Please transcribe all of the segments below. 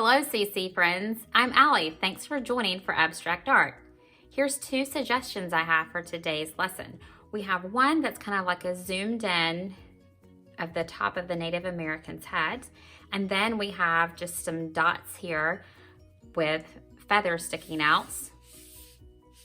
Hello CC friends, I'm Alli. Thanks for joining for Abstract Art. Here's two suggestions I have for today's lesson. We have one that's kind of like a zoomed in of the top of the Native American's head, and then we have just some dots here with feathers sticking out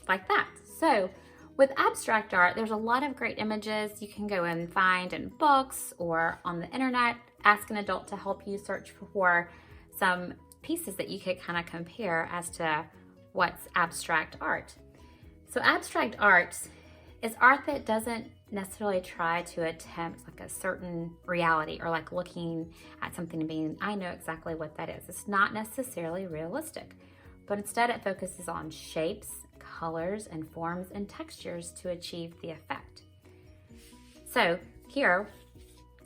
like that. So with abstract art, there's a lot of great images you can go and find in books or on the internet. Ask an adult to help you search for some pieces that you could kind of compare as to what's abstract art. So abstract art is art that doesn't necessarily try to attempt like a certain reality or like looking at something and being, I know exactly what that is. It's not necessarily realistic, but instead it focuses on shapes, colors, and forms and textures to achieve the effect. So here,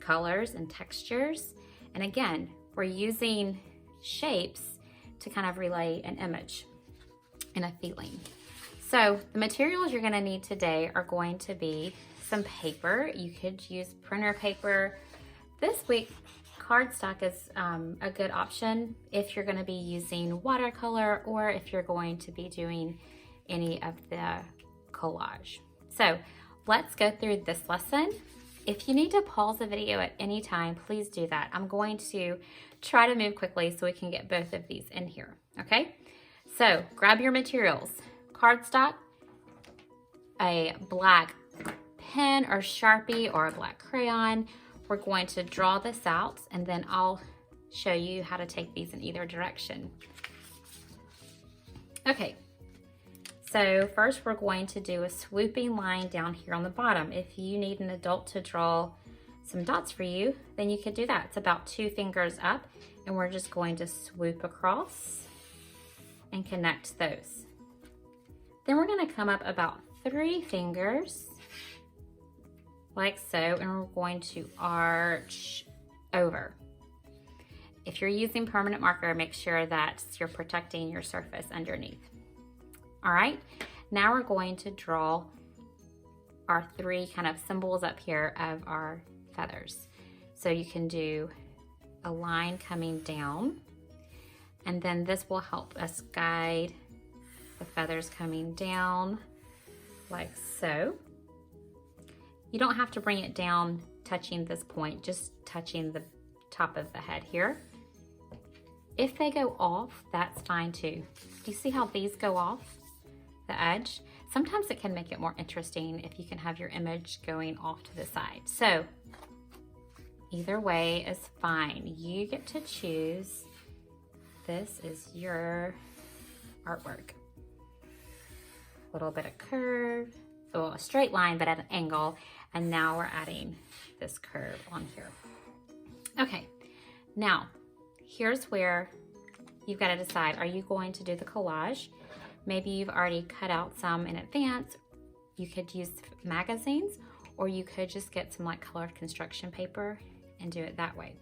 colors and textures, and again, we're using shapes to kind of relay an image and a feeling. So the materials you're going to need today are going to be some paper. You could use printer paper. This week, cardstock is a good option if you're going to be using watercolor or if you're going to be doing any of the collage. So let's go through this lesson. If you need to pause the video at any time, please do that. I'm going to try to move quickly so we can get both of these in here, okay? So grab your materials. Cardstock, a black pen or Sharpie or a black crayon. We're going to draw this out and then I'll show you how to take these in either direction. Okay, so first we're going to do a swooping line down here on the bottom. If you need an adult to draw some dots for you, then you could do that. It's about 2 fingers up and we're just going to swoop across and connect those. Then we're going to come up about 3 fingers like so, and we're going to arch over. If you're using permanent marker, make sure that you're protecting your surface underneath. All right, now we're going to draw our 3 kind of symbols up here of our feathers. So you can do a line coming down, and then this will help us guide the feathers coming down like so. You don't have to bring it down touching this point, just touching the top of the head here. If they go off, that's fine too. Do you see how these go off the edge? Sometimes it can make it more interesting if you can have your image going off to the side. So either way is fine. You get to choose. This is your artwork. A little bit of curve, well, a straight line, but at an angle. And now we're adding this curve on here. Okay, now here's where you've got to decide, are you going to do the collage? Maybe you've already cut out some in advance. You could use magazines, or you could just get some like colored construction paper and do it that way.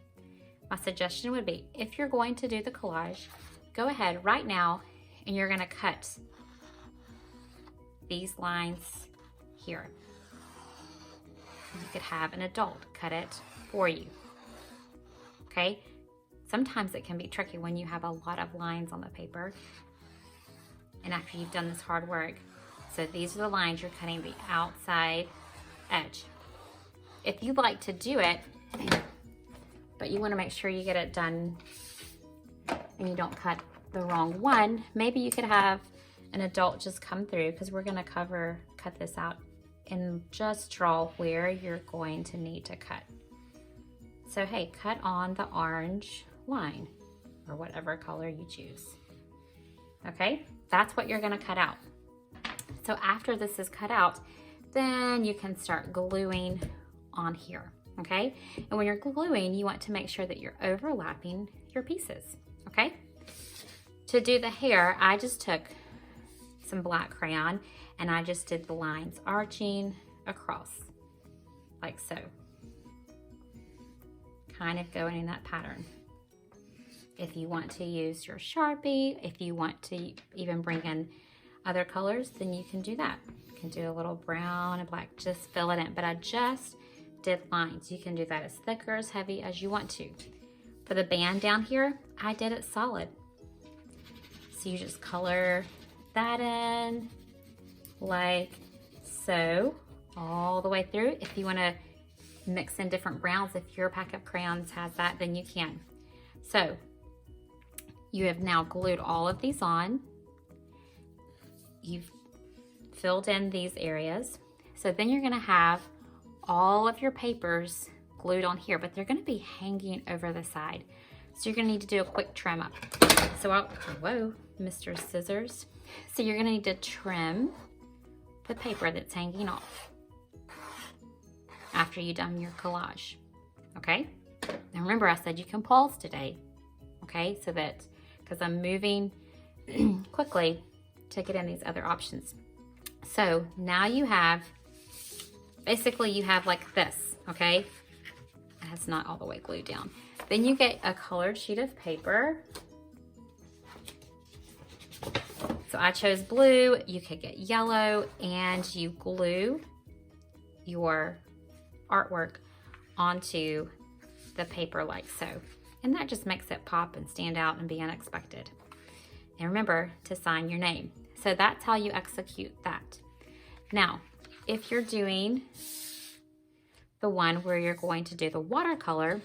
My suggestion would be, if you're going to do the collage, go ahead right now and you're gonna cut these lines here. You could have an adult cut it for you, okay? Sometimes it can be tricky when you have a lot of lines on the paper and after you've done this hard work. So these are the lines you're cutting the outside edge. If you like to do it, but you want to make sure you get it done and you don't cut the wrong one, maybe you could have an adult just come through, because we're going to cut this out and just draw where you're going to need to cut. So hey, cut on the orange line or whatever color you choose. Okay, that's what you're going to cut out. So after this is cut out, then you can start gluing on here. Okay, and when you're gluing, you want to make sure that you're overlapping your pieces. Okay, to do the hair, I just took some black crayon and I just did the lines arching across like so, kind of going in that pattern. If you want to use your Sharpie, if you want to even bring in other colors, then you can do that. You can do a little brown and black, just fill it in, but I just did lines. You can do that as thick or as heavy as you want to. For the band down here, I did it solid. So you just color that in like so, all the way through. If you want to mix in different browns, if your pack of crayons has that, then you can. So you have now glued all of these on. You've filled in these areas. So then you're gonna have all of your papers glued on here, but they're gonna be hanging over the side. So you're gonna need to do a quick trim up. So, whoa, Mr. Scissors. So you're gonna need to trim the paper that's hanging off after you've done your collage, okay? Now remember, I said you can pause today, okay? So that, because I'm moving quickly to get in these other options. So now you have, basically you have like this, okay? It's not all the way glued down. Then you get a colored sheet of paper. So I chose blue, you could get yellow, and you glue your artwork onto the paper like so. And that just makes it pop and stand out and be unexpected. And remember to sign your name. So that's how you execute that. Now, if you're doing the one where you're going to do the watercolor,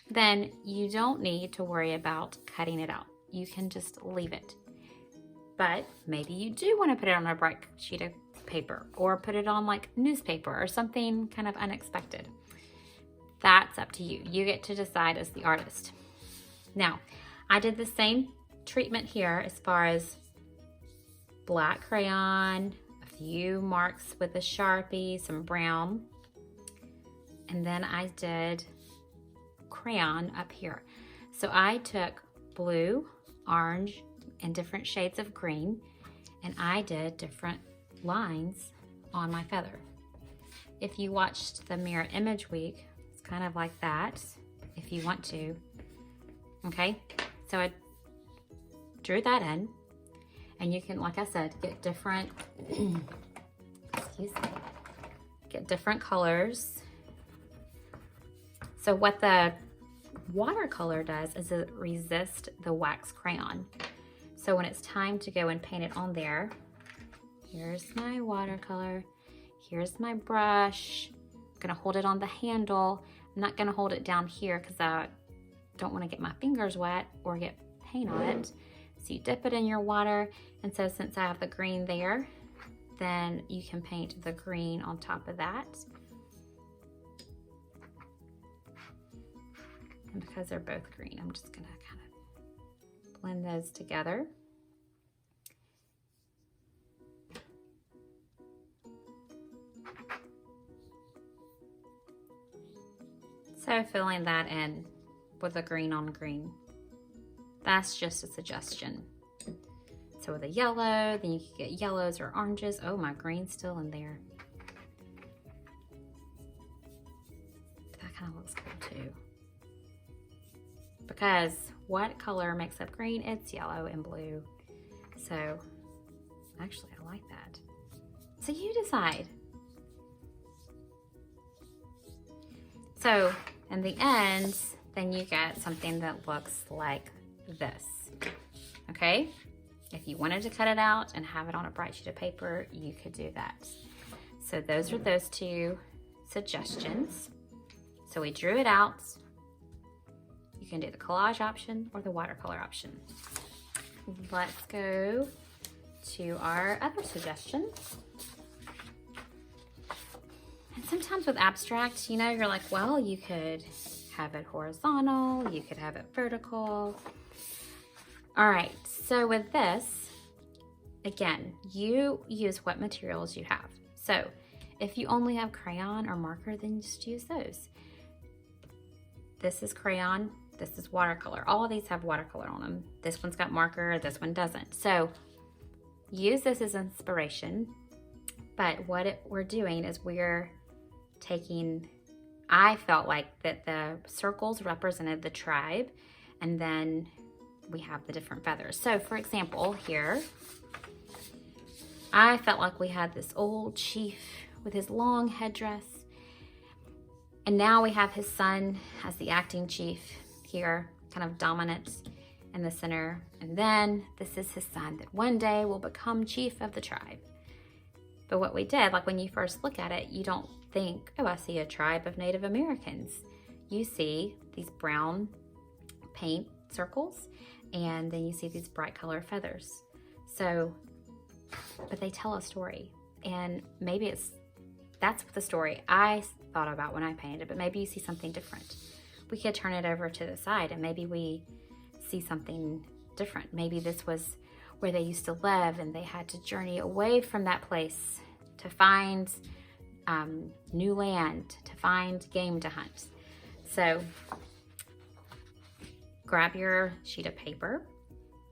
then you don't need to worry about cutting it out. You can just leave it. But maybe you do want to put it on a bright sheet of paper or put it on like newspaper or something kind of unexpected. That's up to you. You get to decide as the artist. Now, I did the same treatment here as far as black crayon, a few marks with a Sharpie, some brown, and then I did crayon up here. So I took blue, orange, and different shades of green, and I did different lines on my feather. If you watched the Mirror Image Week, it's kind of like that, if you want to. Okay, so I drew that in, and you can, like I said, get different, excuse me, get different colors. So what the watercolor does is it resists the wax crayon. So when it's time to go and paint it on there, here's my watercolor, here's my brush. I'm gonna hold it on the handle. I'm not gonna hold it down here because I don't wanna get my fingers wet or get paint on it. So you dip it in your water, and so since I have the green there, then you can paint the green on top of that. And because they're both green, I'm just gonna kind of blend those together. So filling that in with a green on green. That's just a suggestion. So with a yellow, then you can get yellows or oranges. Oh, my green's still in there. That kind of looks cool too. Because what color makes up green? It's yellow and blue. So actually I like that. So you decide. So in the end, then you get something that looks like this, okay? If you wanted to cut it out and have it on a bright sheet of paper, you could do that. So those are those two suggestions. So we drew it out. You can do the collage option or the watercolor option. Let's go to our other suggestions. And sometimes with abstract, you know, you're like, well, you could have it horizontal, you could have it vertical. All right, so with this, again, you use what materials you have. So if you only have crayon or marker, then just use those. This is crayon, this is watercolor. All of these have watercolor on them. This one's got marker, this one doesn't. So use this as inspiration, but what we're doing is we're taking, I felt like that the circles represented the tribe, and then we have the different feathers. So for example, here, I felt like we had this old chief with his long headdress, and now we have his son as the acting chief. here, kind of dominant in the center. And then this is his son that one day will become chief of the tribe. But what we did, like when you first look at it, you don't think, oh, I see a tribe of Native Americans. You see these brown paint circles, and then you see these bright color feathers. So, but they tell a story, and maybe that's the story I thought about when I painted it, but maybe you see something different. We could turn it over to the side and maybe we see something different. Maybe this was where they used to live and they had to journey away from that place to find new land, to find game to hunt. So grab your sheet of paper.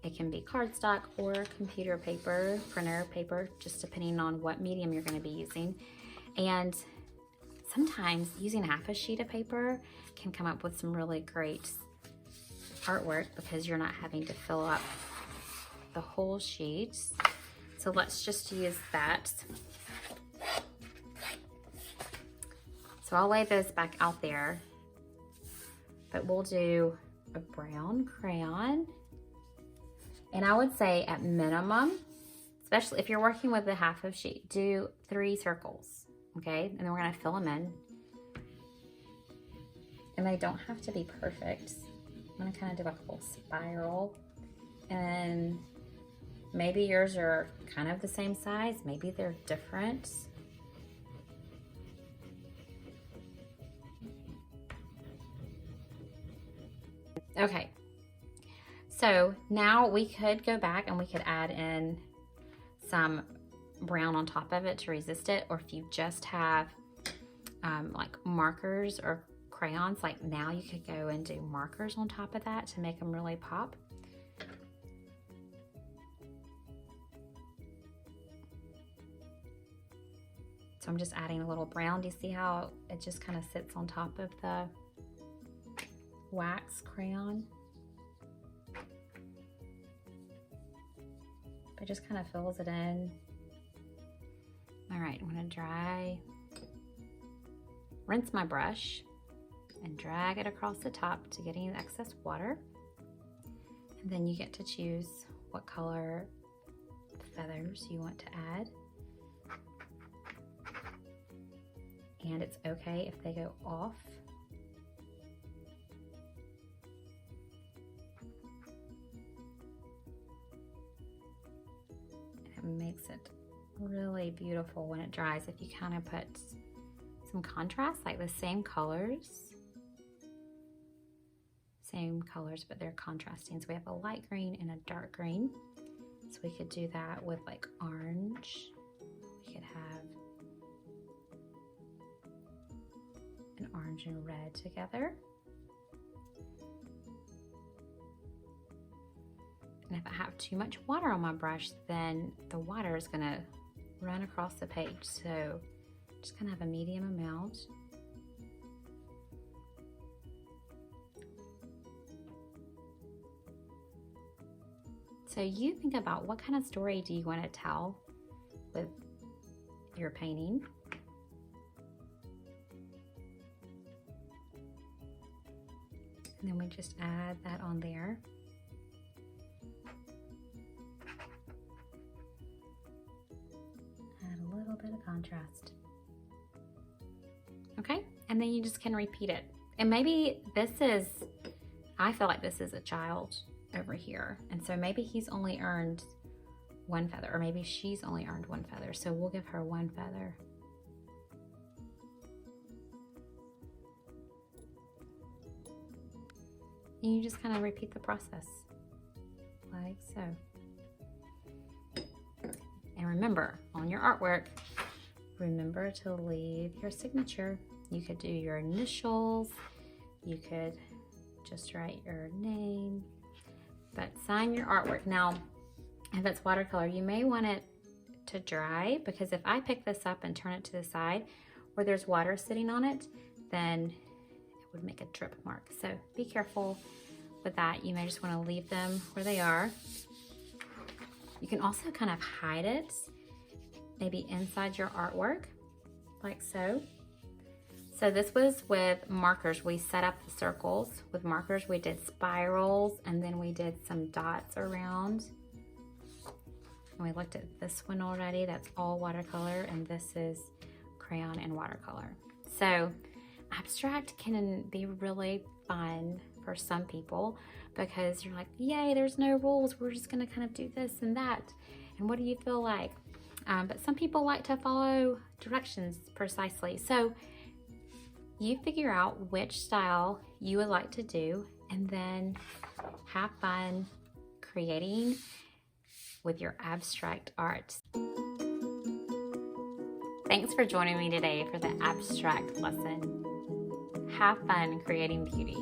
It can be cardstock or computer paper, printer paper, just depending on what medium you're going to be using. And sometimes using half a sheet of paper can come up with some really great artwork because you're not having to fill up the whole sheet. So let's just use that. So I'll lay those back out there, but we'll do a brown crayon. And I would say at minimum, especially if you're working with a half of sheet, do 3 circles, okay? And then we're gonna fill them in. And they don't have to be perfect. I'm gonna kind of do like a little spiral. And maybe yours are kind of the same size, maybe they're different. Okay, so now we could go back and we could add in some brown on top of it to resist it, or if you just have like markers or crayons, like now you could go and do markers on top of that to make them really pop. So I'm just adding a little brown. Do you see how it just kind of sits on top of the wax crayon? It just kind of fills it in. All right, I'm gonna rinse my brush and drag it across the top to get any excess water. And then you get to choose what color feathers you want to add. And it's okay if they go off. It makes it really beautiful when it dries if you kind of put some contrast, like the same colors but they're contrasting. So we have a light green and a dark green, so we could do that with like orange. We could have an orange and red together. And if I have too much water on my brush, then the water is gonna run across the page. So just gonna have a medium amount. So you think about what kind of story do you want to tell with your painting. And then we just add that on there. Add a little bit of contrast. Okay, and then you just can repeat it. And maybe this is, I feel like this is a child over here. And so maybe he's only earned one feather, or maybe she's only earned one feather. So we'll give her one feather. And you just kind of repeat the process like so. And remember, on your artwork, remember to leave your signature. You could do your initials, you could just write your name, but sign your artwork. Now, if it's watercolor, you may want it to dry, because if I pick this up and turn it to the side where there's water sitting on it, then it would make a drip mark. So be careful with that. You may just want to leave them where they are. You can also kind of hide it, maybe inside your artwork, like so. So this was with markers. We set up the circles with markers. We did spirals, and then we did some dots around. And we looked at this one already. That's all watercolor, and this is crayon and watercolor. So abstract can be really fun for some people because you're like, yay, there's no rules. We're just gonna kind of do this and that. And what do you feel like? But some people like to follow directions precisely. So you figure out which style you would like to do and then have fun creating with your abstract art. Thanks for joining me today for the abstract lesson. Have fun creating beauty.